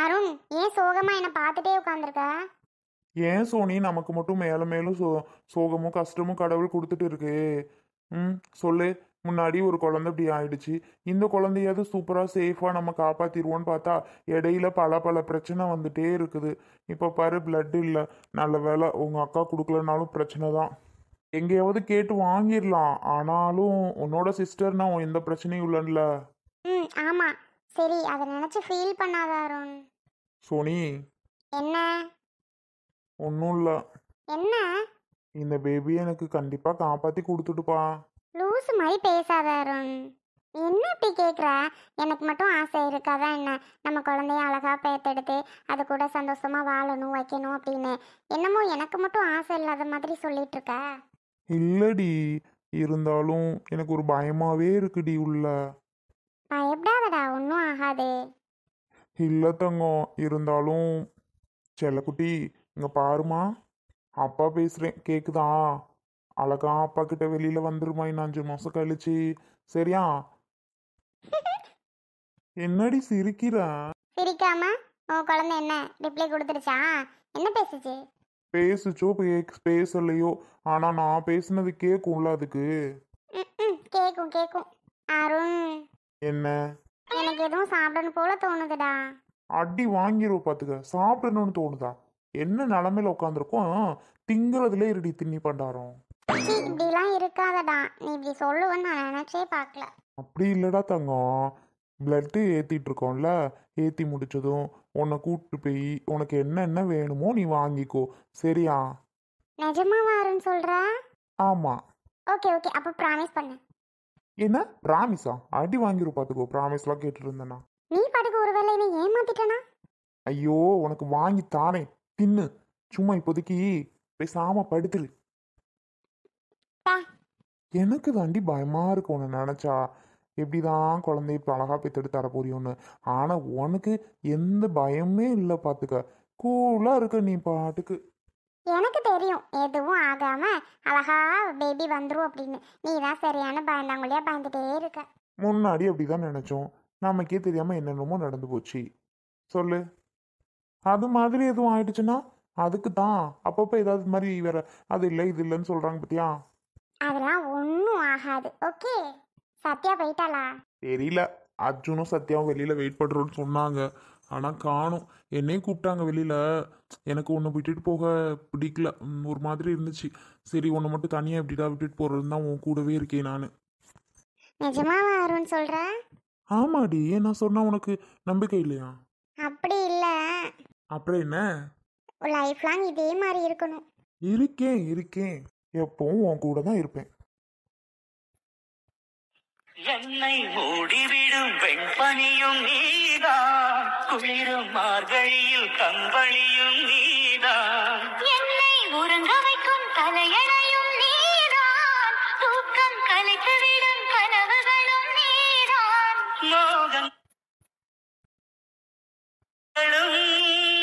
அருண், ஏன் சோகமா என்ன பார்த்துட்டே உட்காந்துருக்க? ஏன் சோனி நமக்கு மட்டும் மேலும் மேலும் சோகமும் கஷ்டமும் கடவுள் கொடுத்துட்டு இருக்கு. சொல்லு. முன்னாடி ஒரு குழந்தை இப்படி ஆயிடுச்சு. இந்த குழந்தையாவது சூப்பரா சேஃபா நம்ம காப்பாத்திடுவோன்னு பார்த்தா இடையில பல பல பிரச்சனை வந்துட்டே இருக்குது. இப்ப பாரு, பிளட் இல்ல. நல்ல வேளை உங்க அக்கா கொடுக்கலனாலும் பிரச்சனை தான். எங்கேயாவது கேட்டு வாங்கிடலாம். ஆனாலும் உன்னோட சிஸ்டர்னா எந்த பிரச்சனையும் இல்லைல்ல. ஆமா. சரி, அதை நினைச்சு ஃபீல் பண்ணாத அருண். சோனி. என்ன? ஒன்றும் இல்லை. என்ன? இந்த பேபி எனக்கு கண்டிப்பா காப்பாத்தி கொடுத்துட்டுப்பா. லூசு மாதிரி பேசாத அருண். என்ன இப்படி கேட்குற? எனக்கு மட்டும் ஆசை இருக்காதா என்ன? நம்ம குழந்தைய அழகா பேத்தெடுத்து அது கூட சந்தோஷமா வாழணும் வைக்கணும் அப்படின்னு. என்னமோ எனக்கு மட்டும் ஆசை இல்லாத மாதிரி சொல்லிட்டு இருக்க. இல்லடி, இருந்தாலும் எனக்கு ஒரு பயமாவே இருக்குடி உள்ள. பயப்படாதடா, ஒன்றும் ஆகாது. இல்ல தங்கம், இருந்தாலும் செல்லக்குட்டி இங்க பாருமா. அப்பா பேசுறேன், கேக்குதா? அழகா அப்பா கிட்ட வெளியில வந்துருமா இன்னும் 5 மாசம் கழிச்சு. சரியா? என்னடி சிரிக்கிற? சிரிக்காம உன் குழந்தை என்ன ரிப்ளை கொடுத்துருச்சா? என்ன பேசுச்சு? பேசுச்சோ பேசலையோ, ஆனா நான் பேசுனது கேக்கும்ல அதுக்கு. கேக்கும் கேக்கும். அருண், என்ன? எனக்கு எதுவும் சாப்பிடணும் போல தோணுதுடா. அடி வாங்கிரும் பாத்துக்க. சாப்பிடணும்னு தோணுதா? என்ன நிலமையில உட்காந்துருக்கோம். திங்கிறதுலே இருடி திண்ணி பண்டாரம். இப்படிலாம் இருக்காதடா. நீ இப்படி சொல்லுவேன்னு நான் நினைச்சே பார்க்கல. அப்படி இல்லடா தங்கம். பிளட்டு ஏத்திட்டு இருக்கோம்ல, ஏத்தி முடிச்சதும் உன்னை கூப்பிட்டு போய் உனக்கு என்னென்ன வேணுமோ நீ வாங்கிக்கோ. சரியா? நிஜமாவா அருண் சொல்ற? ஆமா. ஓகே ஓகே, அப்ப ப்ராமிஸ் பண்ணு. என்ன ப்ராமிஸா? அடி வாங்கிரும் பாத்துக்கோ ப்ராமிஸ்லாம் கேட்டுட்டு இருந்தேனா. நீ படுக்க ஒருவேளை என்னை ஏமாத்திட்டனா? ஐயோ, உனக்கு வாங்கி தானே, தின்னு. சும்மா இப்போதைக்கு பேசாம படுத்துரு. எனக்கு தாண்டி பயமா இருக்கு உன்னை நினைச்சா. எப்படிதான் குழந்தைய இப்போ அழகா பெத்தெடுத்து தரப்போறியோன்னு. ஆனா உனக்கு எந்த பயமே இல்லை பாத்துக்க. கூலா இருக்க நீ பாட்டுக்கு. எனக்கு தெரியும் எதுவும் ஆகாம அழகா பேபி வந்துரும் அப்படின்னு. நீ தான் சரியான பயந்தாங்குழியா பயந்துட்டே இருக்க. முன்னாடி அப்படிதான் நினைச்சோம். நமக்கே தெரியாம என்னென்னமோ நடந்து போச்சு. சொல்லு. அது மாதிரி எதுவும் ஆயிடுச்சுன்னா அதுக்கு தான் அப்பப்போ ஏதாவது மாதிரி வேற அது இல்லை இது இல்லைன்னு சொல்றாங்க பத்தியா. அதெல்லாம் ஒன்றும் ஆகாது. ஓகே. சத்யா போயிட்டாளா? தெரியல. அர்ஜுனும் சத்யாவும் வெளியில வெயிட் பண்றோம்னு சொன்னாங்க. ஆனா காணும். என்னையும் கூப்பிட்டாங்க வெளியில. எனக்கு ஒன்று விட்டுட்டு போக பிடிக்கல. ஒரு மாதிரி இருந்துச்சு. சரி, ஒன்று மட்டும் தனியா எப்படிடா விட்டுட்டு போறதுன்னு தான் உன் கூடவே இருக்கேன் நான். நிஜமாவா அருண் சொல்ற? ஆமாடி, நான் சொன்னா உனக்கு நம்பிக்கை இல்லையா? அப்படி இல்ல, அப்புறம் என்ன? லைஃப் லாங் இதே மாதிரி இருக்கணும். இருக்கேன் இருக்கேன், எப்பவும் உன் கூட தான் இருப்பேன். என்னை மூடிவிடும் வெண்பனியும் நீதான், குளிரும் மார்கழியில் கம்பளியும் நீதான், என்னை உறங்க வைக்கும் தலையணையும் நீதான், தூக்கம் கலைத்துவிடும் கனவுகளும் நீதான், மோகங்களும்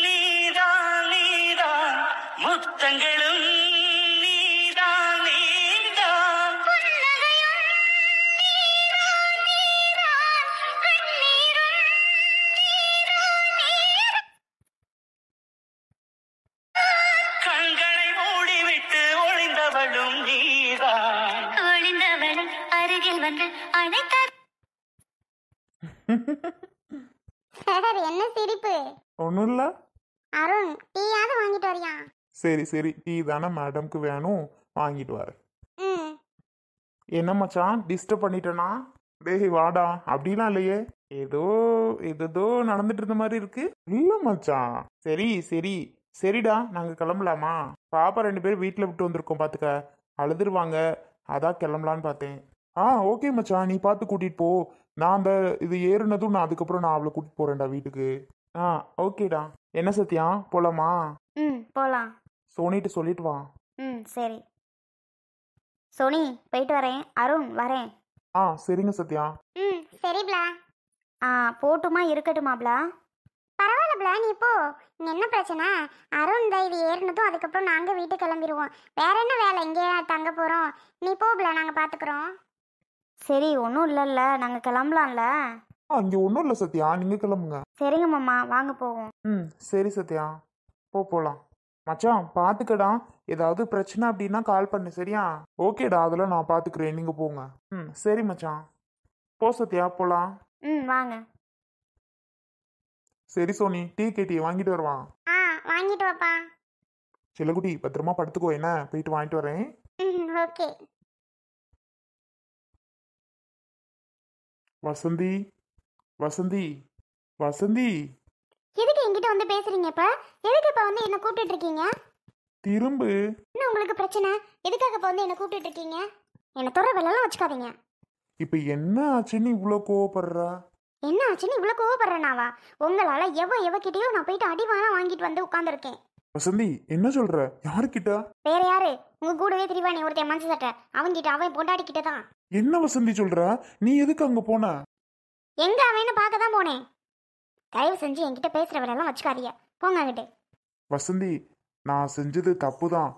நீதான் நீதான், முத்தங்களும் நீதான் நீதான், புன்னகையும் நீதான் நீதான், கண்ணீரும் நீதான் நீதான், கண்களை மூடிவிட்டு ஒளிந்தவளும் நீதான், ஒளிந்தவளை அருகில் வந்து அழைத்த. சார், என்ன சிரிப்பு? ஒன்றும் இல்லை. அருண், டீயாவது வாங்கிட்டு வரியா? சரி சரி, டீ தானே மேடம்க்கு வேணும், வாங்கிட்டு வரேன். ம். என்ன மச்சான், டிஸ்டர்ப் பண்ணிட்டேனா? டேய் வாடா. அப்படிலாம் இல்லையே, ஏதோ ஏதோ நடந்துட்டு இருந்த மாதிரி இருக்கு. இல்ல மச்சான். சரி சரி சரிடா, நாங்க கிளம்பலாமா? பாப்பா 2 பேரும் வீட்டில் விட்டு வந்திருக்கோம் பாத்துக்க. அழுதுருவாங்க, அதான் கிளம்பலான்னு பார்த்தேன். ஓகே மச்சான், நீ பார்த்து கூட்டிட்டு போ. நான் அந்த இது ஏறுனதும் நான் அவளை கூட்டிட்டு போறேன்டா வீட்டுக்கு. ஓகேடா. என்ன சத்யா, போலாமா? போலாம். சோனிட்டு சொல்லிட்டு வா. சரி சோனி, போயிட்டு வரேன். அருண், வரேன். சரிங்க சத்யா. சரிப்லா. போட்டுமா இருக்கட்டுமாப்லா? பரவாயில்லப்லா, நீ போ. இங்க என்ன பிரச்சனை? அருண் தான் இது ஏறினதும் அதுக்கப்புறம் நாங்க வீட்டுக்கு கிளம்பிடுவோம். வேற என்ன வேலை, இங்கே தங்க போறோம். நீ போப்லா, நாங்க பாத்துக்கிறோம். சரி, ஒன்றும் இல்லைல்ல, நாங்கள் கிளம்பலாம்ல. இங்கே ஒன்றும் இல்லை சத்யா, நீங்கள் கிளம்புங்க. சரிங்க மாமா, வாங்க போவோம். ம் சரி சத்யா, போகலாம். மச்சான் பார்த்துக்கடா, ஏதாவது பிரச்சனை அப்படின்னா கால் பண்ணு, சரியா? ஓகேடா, அதெல்லாம் நான் பார்த்துக்கிறேன், நீங்கள் போங்க. ம் சரி மச்சான், போ சத்யா, போகலாம். வாங்க. சரி சோனி, டீ கேட்டி வாங்கிட்டு வருவான். வாங்கிட்டு வாப்பா. செல்லக்குட்டி பத்திரமா படுத்துக்கோ, என்ன போயிட்டு வாங்கிட்டு வரேன். ஓகே. வசந்தி, வசந்தி, வசந்தி, எதுக்கு என்கிட்ட வந்து பேசுறீங்க இப்ப? எதுக்கு இப்ப வந்து என்ன கூப்பிட்டு இருக்கீங்க? திரும்பு. என்ன உங்களுக்கு பிரச்சனை? எதுக்காக இப்ப வந்து என்ன கூப்பிட்டு இருக்கீங்க? என்ன தொற வெள்ளலாம் வச்சுக்காதீங்க. இப்போ என்ன ஆச்சுன்னு இவ்வளோ கோவப்படுற? என்ன ஆச்சுன்னு இவ்வளவு கோவப்படுறேனாவா? உங்களால எவகிட்டயோ நான் போயிட்டு அடிவானா வாங்கிட்டு வந்து உட்காந்துருக்கேன். வசந்தி, என்ன சொல்ற? யாருக்கிட்ட? வேற யாரு? உங்க கூடவே திரிவானே ஒருத்தன் மஞ்சள் சட்டை, அவன்கிட்ட, அவன் பொண்டாட்டிக்கிட்ட தான். என்ன வசந்தி சொல்ற? நீ எதுக்கு அங்க போன? எங்க அவன்னு பார்க்க தான் போனேன். தயவு செஞ்சு என்கிட்ட பேசுற வேலையெல்லாம் வச்சுக்காதீங்க, போங்க அங்கிட்டு. வசந்தி, நான் செஞ்சது தப்பு தான்,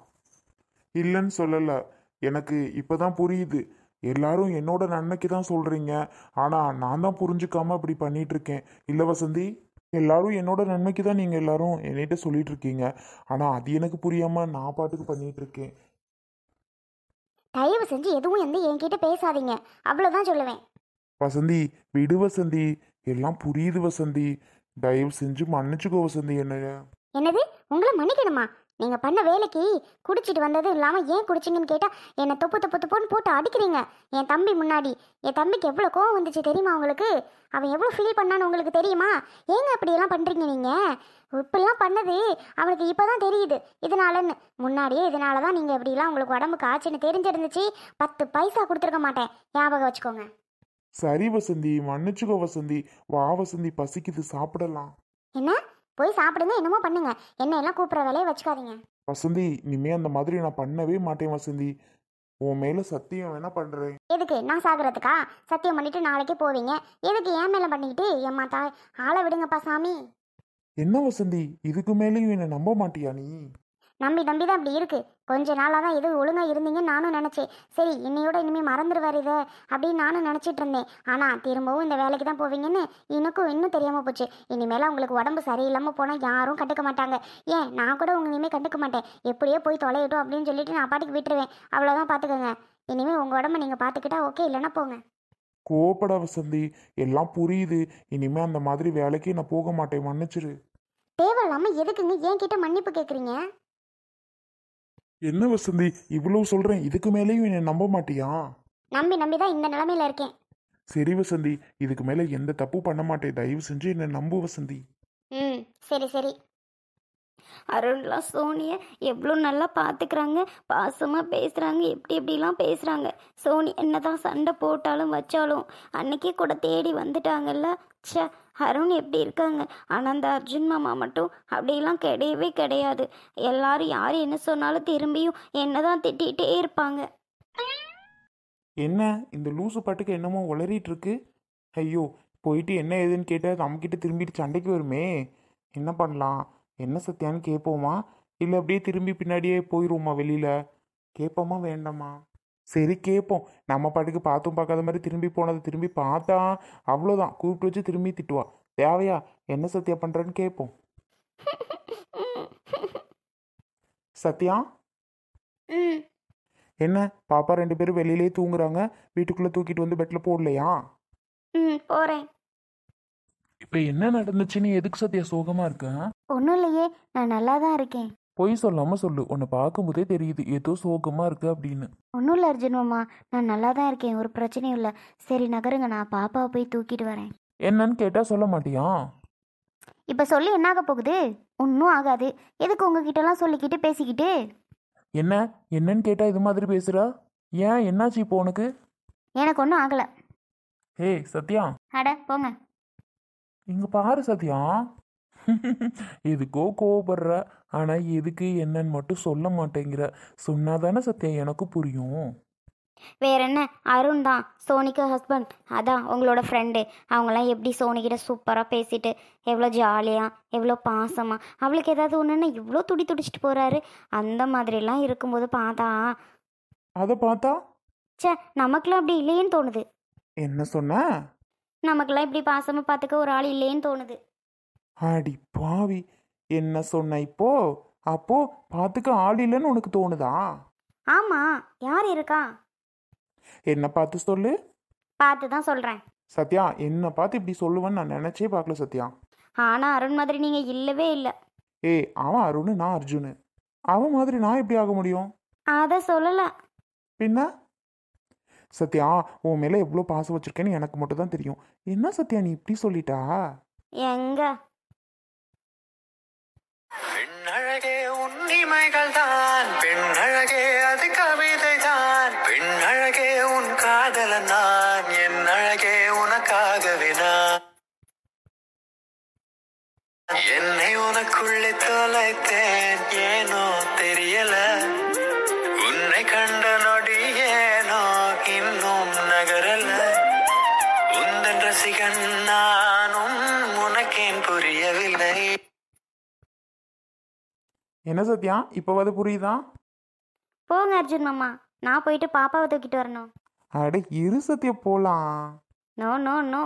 இல்லைன்னு சொல்லல. எனக்கு இப்பதான் புரியுது. எல்லாரும் என்னோட நன்மைக்கு தான் சொல்றீங்க, ஆனா நான் தான் புரிஞ்சுக்காம இப்படி பண்ணிட்டு இருக்கேன். இல்ல வசந்தி, எல்லாரும் என்னோட நன்மைக்கு தான் நீங்க எல்லாரும் என்கிட்ட சொல்லிட்டு இருக்கீங்க, ஆனா அது எனக்கு புரியாம நான் பாட்டுக்கு பண்ணிட்டு இருக்கேன். தயவு செஞ்சு எதுவும் வந்து என்கிட்ட பேசாதீங்க, அவ்வளவுதான் சொல்லுவேன். வசந்தி, விடு வசந்தி, எல்லாம் புரியுது வசந்தி, தயவு செஞ்சு மன்னிச்சுக்கோ வசந்தி. என்னது? உங்களை மன்னிக்கணுமா? நீங்க பண்ண வேலைக்கு குடிச்சிட்டு வந்தது இல்லாம ஏன் குடிச்சிங்கன்னு கேட்டா என்ன தொப்பு தொப்பு தொப்புன்னு போட்டு அடிக்கிறீங்க என் தம்பி முன்னாடி. என் தம்பிக்கு எவ்வளவு கோவம் வந்துச்சு தெரியுமா உங்களுக்கு? அவன் எவ்வளவு ஃபீல் பண்ணான்னு உங்களுக்கு தெரியுமா? ஏங்க அப்படியெல்லாம் பண்றீங்க நீங்க? இப்படிலாம் பண்ணது அவனுக்கு இப்பதான் தெரியுது இதனாலன்னு. முன்னாடியே இதனாலதான் நீங்க இப்படிலாம் உங்களுக்கு உடம்புக்கு ஆச்சுன்னு தெரிஞ்சிருந்துச்சு 10 பைசா கொடுத்துருக்க மாட்டேன், ஞாபகம் வச்சுக்கோங்க. சரி வசந்தி, மன்னிச்சுக்கோ வசந்தி. வா வசந்தி, பசிக்குது, சாப்பிடலாம். என்ன? போய் சாப்பிடுங்க, என்னமோ பண்ணுங்க, என்ன எல்லாம் கூப்பிட்ற வேலையை வச்சுக்காதீங்க. வசந்தி, இனிமே அந்த மாதிரி நான் பண்ணவே மாட்டேன் வசந்தி. உன் மேல சத்தியம் வேணா பண்றேன். எதுக்கு? நான் சாகுறதுக்கா? சத்தியம் பண்ணிட்டு நாளைக்கே போவீங்க, எதுக்கு என் மேல பண்ணிக்கிட்டு? ஏம்மா தாய், ஆளை விடுங்கப்பா சாமி. என்ன வசந்தி, இதுக்கு மேலேயும் என்னை நம்ப மாட்டியா நீ? நம்பி நம்பி தான் அப்படி இருக்கு. கொஞ்ச நாளாக தான் எது ஒழுங்கா இருந்தீங்கன்னு நானும் நினச்சேன். சரி, இன்னையோட இனிமேல் மறந்துடுவார் இதை அப்படின்னு நானும் நினச்சிட்டு இருந்தேன். ஆனால் திரும்பவும் இந்த வேலைக்கு தான் போவீங்கன்னு எனக்கும் இன்னும் தெரியாமல் போச்சு. இனிமேல் உங்களுக்கு உடம்பு சரியில்லாமல் போனால் யாரும் கண்டுக்க மாட்டாங்க. ஏன், நான் கூட உங்க இனிமேல் கண்டுக்க மாட்டேன். எப்படியோ போய் தொலையிட்டோம் அப்படின்னு சொல்லிட்டு நான் பாட்டுக்கு விட்டுருவேன். அவ்வளோதான், பார்த்துக்கோங்க. இனிமேல் உங்கள் உடம்பை நீங்கள் பார்த்துக்கிட்டா ஓகே, இல்லைன்னா போங்க. கோபப்பட வசந்தி, எல்லாம் புரியுது. இனிமே அந்த மாதிரி வேலைக்கு நான் போக மாட்டேன், மன்னிச்சிரு. தேவையில்லாமல் எதுக்குங்க என் கிட்ட மன்னிப்பு கேட்குறீங்க? என்ன வசந்தி இவ்வளவு சொல்றேன், இதுக்கு மேலேயும் என்னை நம்ப மாட்டியா? நம்பி நம்பி தான் இந்த நிலமையில இருக்கேன். சரி வசந்தி, இதுக்கு மேல எந்த தப்பு பண்ண மாட்டேன், தயவு செஞ்சு என்னை நம்பு வசந்தி. சரி சரி. அருண்லாம் சோனியை எவ்வளோ நல்லா பார்த்துக்கிறாங்க, பாசமாக பேசுகிறாங்க, எப்படிலாம் பேசுகிறாங்க. சோனி என்னதான் சண்டை போட்டாலும் வச்சாலும் அன்னைக்கே கூட தேடி வந்துட்டாங்கல்ல. ச்சே, அருண் எப்படி இருக்காங்க. ஆனால் அந்த அர்ஜுன் மாமா மட்டும் அப்படிலாம் கிடையவே கிடையாது. எல்லாரும் யார் என்ன சொன்னாலும் திரும்பியும் என்ன தான் திட்டிகிட்டே இருப்பாங்க. என்ன இந்த லூசு பாட்டுக்கு என்னமோ உளறிட்டு இருக்கு? ஐயோ, போயிட்டு என்ன ஏதுன்னு கேட்டால் நம்மக்கிட்ட திரும்பிட்டு சண்டைக்கு வருமே. என்ன பண்ணலாம்? என்ன சத்தியான்னு கேட்போமா, இல்லை அப்படியே திரும்பி பின்னாடியே போயிடுவோமா வெளியில்? கேட்போமா வேண்டாமா? சரி கேட்போம். நம்ம பாட்டுக்கு பார்த்தும் பார்க்காத மாதிரி திரும்பி போனதை திரும்பி பார்த்தா அவ்வளோதான், கூப்பிட்டு வச்சு திரும்பி திட்டுவா. தேவையா? என்ன சத்யா பண்ணுறேன்னு கேட்போம். சத்யா, என்ன பாப்பா 2 பேரும் வெளியிலே தூங்குறாங்க, வீட்டுக்குள்ளே தூக்கிட்டு வந்து பெட்டில் போடலையா? போகிறேன். இப்போ என்ன நடந்துச்சுன்னு எதுக்கு சத்யா சோகமாக இருக்க? ஒன்றும் இல்லையே, நான் நல்லா தான் இருக்கேன். பொய் சொல்லாமல் சொல்லு, உன்னை பார்க்கும்போதே தெரியுது ஏதோ சோகமாக இருக்கு அப்படின்னு. ஒன்றும் இல்லை அர்ஜுன் மாமா, நான் நல்லா தான் இருக்கேன், ஒரு பிரச்சனையும் இல்லை. சரி நகருங்க, நான் பாப்பாவை போய் தூக்கிட்டு வரேன். என்னன்னு கேட்டால் சொல்ல மாட்டியா? இப்போ சொல்லி என்னாக போகுது? ஒன்றும் ஆகாது. எதுக்கு உங்ககிட்டலாம் சொல்லிக்கிட்டு பேசிக்கிட்டு? என்னன்னு கேட்டால் இது மாதிரி பேசுகிறா? ஏன், என்னாச்சு இப்போ உனக்கு? எனக்கு ஒன்றும் ஆகலை. ஏய் சத்யா, அட போங்க. இங்கே பாரு சத்யா, எதுக்கோ கோவப்படுற, ஆனால் எதுக்கு என்னன்னு மட்டும் சொல்ல மாட்டேங்கிற. சொன்னாதானே சத்யா எனக்கு புரியும். வேற என்ன, அருண் தான் சோனிக்கு ஹஸ்பண்ட், அதான் உங்களோட ஃப்ரெண்டு. அவங்களாம் எப்படி சோனிக்கிட்ட சூப்பராக பேசிட்டு எவ்வளோ ஜாலியாக எவ்வளோ பாசமாக, அவளுக்கு ஏதாவது ஒன்றுன்னா இவ்வளோ துடிச்சிட்டு போகிறாரு. அந்த மாதிரிலாம் இருக்கும்போது அதை பார்த்தா ச்சே, நமக்குலாம் அப்படி இல்லையேன்னு தோணுது. என்ன சொன்ன? நமக்கெல்லாம் இப்படி பாசமாக பார்த்துக்க ஒரு ஆள் இல்லையேன்னு தோணுது. அடி பாவி, என்ன சொன்ன இப்போ? அப்போ பார்த்துக்க ஆள் இல்லைன்னு உனக்கு தோணுதா? ஆமாம், யார் இருக்கா? என்ன பார்த்து சொல்லு. பார்த்து தான் சொல்கிறேன். சத்யா, என்ன பார்த்து இப்படி சொல்லுவேன்னு நான் நினைச்சே பார்க்கல சத்யா. ஆனால் அருண் மாதிரி நீங்கள் இல்லவே இல்லை. ஏய், அவன் அருண், நான் அர்ஜுனு. அவன் மாதிரி நான் எப்படி ஆக முடியும்? அதை சொல்லலை. பின்ன சத்யா, உன் மேல எவ்வளோ பாசம் வச்சிருக்கேன்னு எனக்கு மட்டும் தான் தெரியும். என்ன சத்யா நீ இப்படி சொல்லிட்டா? எங்க பெண்ணழகே உன்னிமைகள் தான், பெண்ணழகே அது கவிதை தான், பெண்ணழகே உன் காதலன் நான், என் அழகே உனக்காகவே நான். என்னை உனக்குள்ளே தொலைத்தேன், ஏனோ தெரியல, உன்னை கண்ட நொடி ஏனோ இன்னும் நகரல, உந்தன் ரசிகன் நானும் உனக்கேன் புரியவில்லை. என்ன சத்யா, இப்போவாது புரியுதா? போங்க அர்ஜுன் மாமா, நான் போயிட்டு பாப்பாவை தூக்கிட்டு வரணும். அட இரு சத்யா, போலாம். No no no.